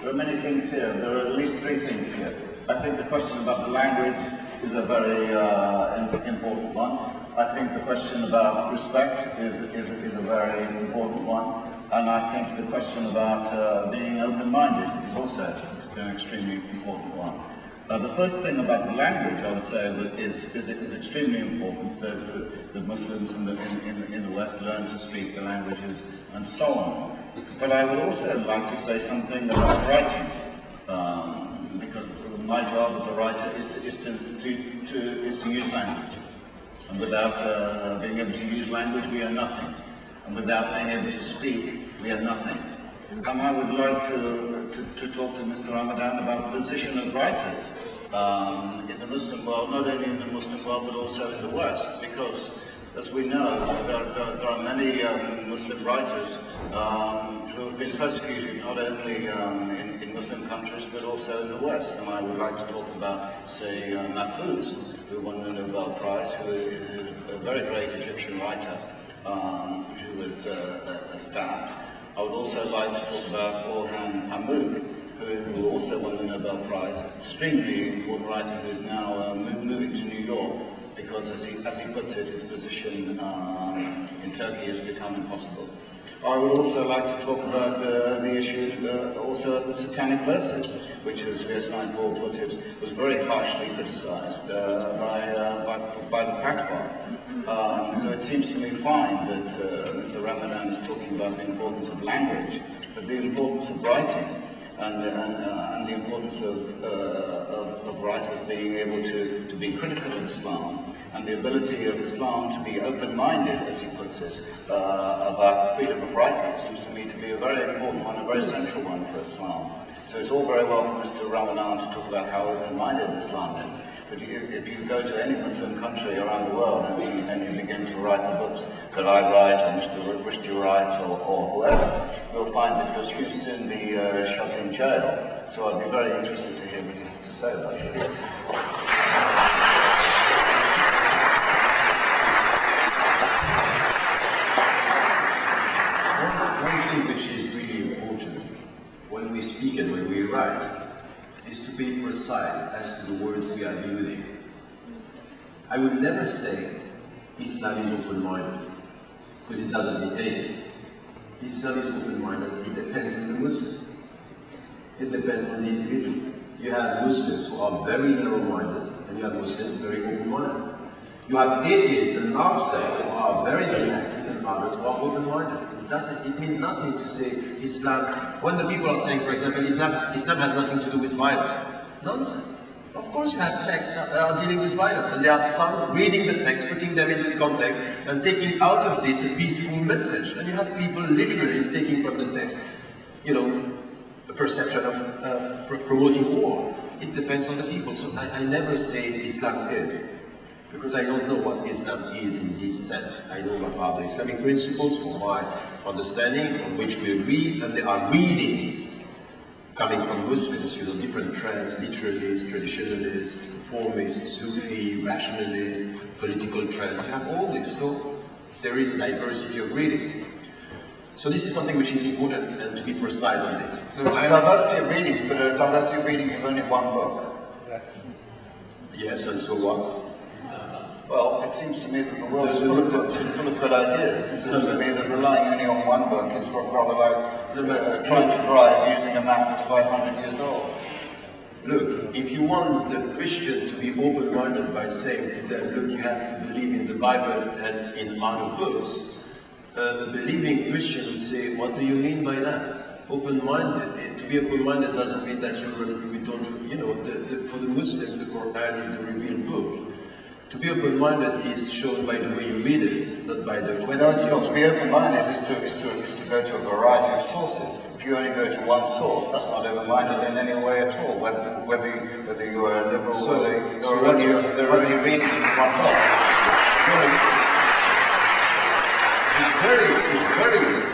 There are many things here. There are at least three things here. I think the question about the language is a very important one. I think the question about respect is a very important one. And I think the question about being open-minded is also an extremely important one. The first thing about the language, I would say, is extremely important. The Muslims in the West learn to speak the languages and so on. But I would also like to say something about writing, because my job as a writer is to use language. And without being able to use language, we are nothing. And without being able to speak, we are nothing. And I would like to talk to Mr. Ramadan about the position of writers in the Muslim world, not only in the Muslim world, but also in the West, because, as we know, there are many Muslim writers who have been persecuted, not only in Muslim countries, but also in the West. And I would like to talk about, say, Mahfouz, who won the Nobel Prize, who is a very great Egyptian writer, who was stabbed. I would also like to talk about Orhan Pamuk, who also won the Nobel Prize, extremely important writer who is now moving to New York, because as he puts it, his position in Turkey has become impossible. I would also like to talk about the issue also of the satanic verses, which, as V.S. Paul put it, was very harshly criticized by the fatwa. So it seems to me fine that Mr. Ramadan is talking about the importance of language, but the importance of writing and the importance of writers being able to be critical of Islam, and the ability of Islam to be open-minded, as he puts it, about the freedom of writers seems to me to be a very important one, a very central one for Islam. So it's all very well for Mr. Ramadan to talk about how open-minded Islam is, but if you go to any Muslim country around the world and you begin to write the books that I write, or Mr. Rushdi writes, or whoever, you'll find that you'll soon be shoved in jail. So I'd be very interested to hear what he has to say about this. When we speak and when we write, is to be precise as to the words we are using. I would never say Islam is open-minded, because it doesn't mean anything. Islam is open-minded, it depends on the Muslim. It depends on the individual. You have Muslims who are very narrow-minded, and you have Muslims very open-minded. You have atheists and Marxists who are very dogmatic, and others who are open-minded. It means nothing to say Islam, when the people are saying, for example, Islam has nothing to do with violence. Nonsense. Of course you have texts that are dealing with violence, and there are some reading the text, putting them into the context, and taking out of this a peaceful message. And you have people literally taking from the text, a perception of promoting war. It depends on the people. So I never say Islam is, because I don't know what Islam is in this sense. I know what are the Islamic principles for my understanding, on which we read, and there are readings coming from Muslims, different trends, literalists, traditionalists, reformists, Sufi, rationalists, political trends. You have all this, so there is a diversity of readings. So this is something which is important, and to be precise on this. There's a diversity of readings, but a diversity of readings of only one book. Yes, and so what? Well, it seems to me that the world is full of books and full of good ideas. It seems to me that relying only on one book is rather like trying to drive using a map that's 500 years old. Look, if you want the Christian to be open-minded by saying to them, look, you have to believe in the Bible and in other books, the believing Christian would say, what do you mean by that? Open-minded. To be open-minded doesn't mean that we don't, for the Muslims, the Quran is the revealed book. To be open-minded is shown by the way you read it, not by the quantity. No, it's not. To be open-minded is to go to a variety of sources. If you only go to one source, that's not open-minded in any way at all. Whether you are a liberal, they're only reading one book.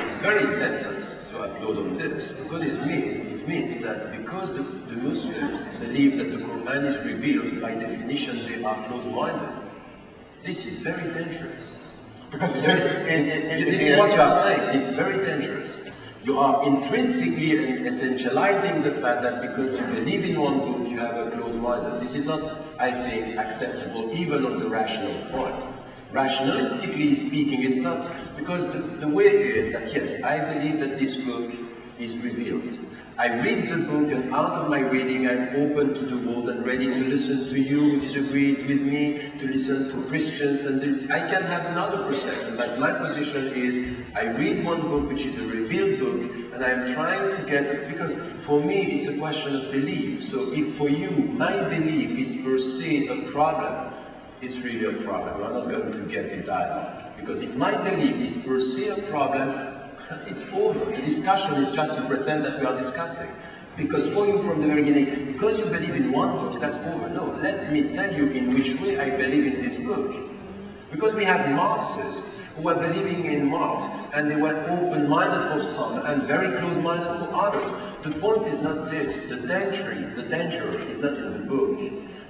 It's very dangerous to upload on this, because it means that because the Muslims believe that the Quran is revealed, by definition they are closed-minded. This is very dangerous. Because this is what you are saying, it's very dangerous. You are intrinsically essentializing the fact that because you believe in one book, you have a closed mind. This is not, I think, acceptable even on the rational point. Rationalistically speaking, it's not, because the way is that, yes, I believe that this book is revealed. I read the book, and out of my reading, I'm open to the world and ready to listen to you who disagrees with me, to listen to Christians, and I can have another perception. But my position is, I read one book which is a revealed book, and I'm trying to get it, because for me it's a question of belief. So if for you, my belief is per se a problem, it's really a problem. We're not going to get to dialogue. Because if my belief is per se a problem, it's over. The discussion is just to pretend that we are discussing. Because for you from the very beginning, because you believe in one book, that's over. No, let me tell you in which way I believe in this book. Because we have Marxists who are believing in Marx, and they were open-minded for some and very close-minded for others. The point is not this. The danger is not in the book.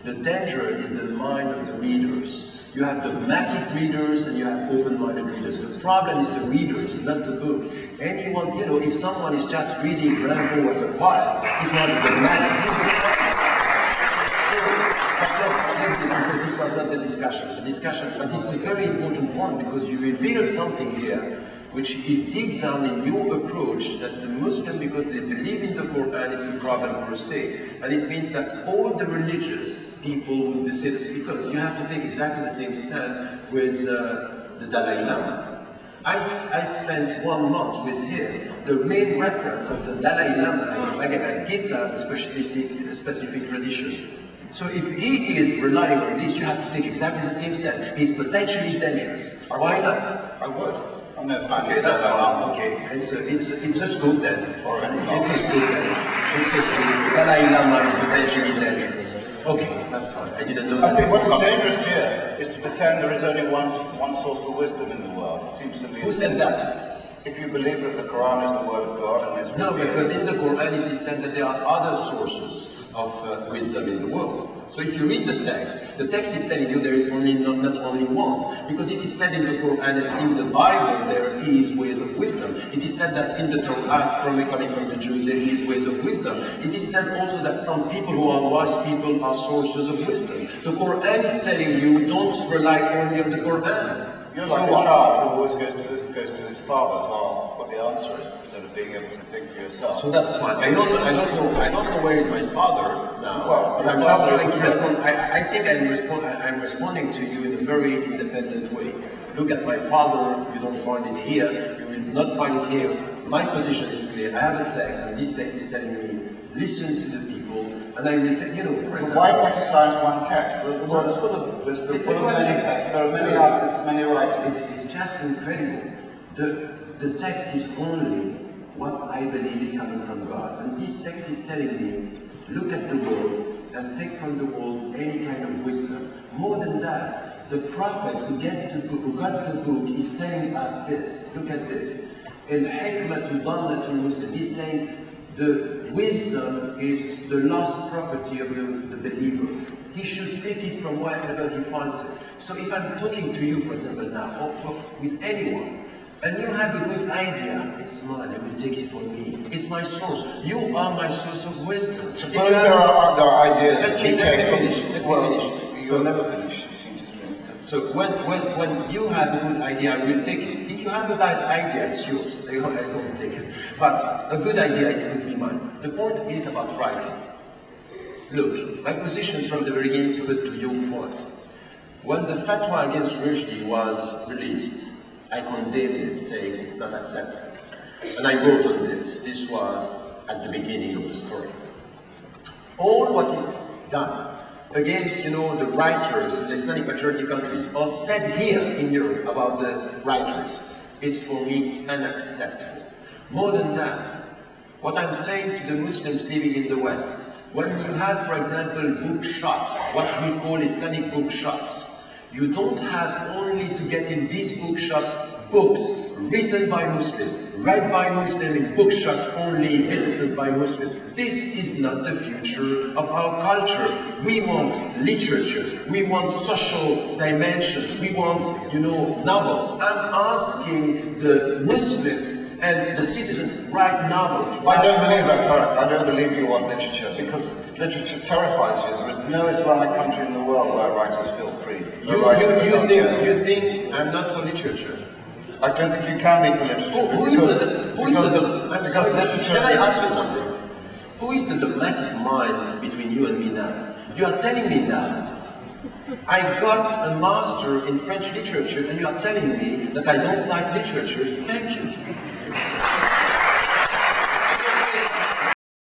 The danger is the mind of the readers. You have dogmatic readers and you have open-minded readers. The problem is the readers, it's not the book. Anyone, you know, if someone is just reading Rambo as a child, it was dogmatic. So, let this, because this was not the discussion. But it's a very important point, because you reveal something here which is deep down in your approach, that the Muslim, because they believe in the Quran, it's a problem per se. And it means that all the religious people would be say this, because you have to take exactly the same stand with the Dalai Lama. I spent 1 month with him. The main reference of the Dalai Lama is the Bhagavad Gita, a specific tradition. So if he is relying on this, you have to take exactly the same stand. He's potentially dangerous. Why not? I would. I'm no fan. Okay, that's fine. Okay, it's a scoop then. It's a scoop then. It's a scoop. Dalai Lama is potentially dangerous. Okay, that's fine. I didn't know that. I think what's dangerous here is to pretend there is only one source of wisdom in the world. It seems to me. Who said that? If you believe that the Quran is the word of God and it's no, because in the Quran it is said that there are other sources of wisdom in the world. So if you read the text is telling you there is not only one, because it is said in the Quran and in the Bible there is ways of wisdom. It is said that in the Torah, coming from the Jews, there is ways of wisdom. It is said also that some people who are wise people are sources of wisdom. The Quran is telling you don't rely only on the Quran. You're like a child who always goes to his father to ask what the answer is, instead of being able to think for yourself. So that's fine. I don't know where is my father now. Well, but I'm just trying to respond. I think I'm responding to you in a very independent way. Look at my father. You don't find it here. You will not find it here. My position is clear. I have a text, and this text is telling me, listen to the people, and I will tell you know, for example. Why criticize one text? The world is full of wisdom, full of many texts. There are many artists, many writers. It's just incredible. The text is only what I believe is coming from God. And this text is telling me, look at the world and take from the world any kind of wisdom. More than that, the prophet who got the book is telling us this. Look at this. El-hikmatu dallatul muslim. He's saying the wisdom is the lost property of the believer. He should take it from wherever he finds it. So if I'm talking to you, for example, now, or with anyone, and you have a good idea, it's mine, I will take it from me. It's my source. You are my source of wisdom. Suppose there are ideas that you take from... Let me finish. You'll never finish. So when you have a good idea, I will take it. If you have a bad idea, it's yours. I don't take it. But a good idea will be mine. The point is about writing. Look, my position from the beginning to get to your point. When the fatwa against Rushdie was released, I condemned it, saying it's not acceptable. And I wrote on this. This was at the beginning of the story. All what is done against, the writers in the Islamic majority countries, or said here in Europe about the writers, it's for me unacceptable. More than that, what I'm saying to the Muslims living in the West, when you have, for example, bookshops, what we call Islamic bookshops, you don't have only to get in these bookshops books written by Muslims, read by Muslims in bookshops only, visited by Muslims. This is not the future of our culture. We want literature, we want social dimensions, we want, novels. I'm asking the Muslims and the citizens write novels. I don't believe that, Tarek. I don't believe you want literature, because literature terrifies you. There is no Islamic country in the world where writers feel free. You think I'm not for literature? I don't think you can be for literature. Can I ask you something? Who is the dogmatic mind between you and me now? You are telling me now, I got a master in French literature, and you are telling me that I don't like literature. Thank you.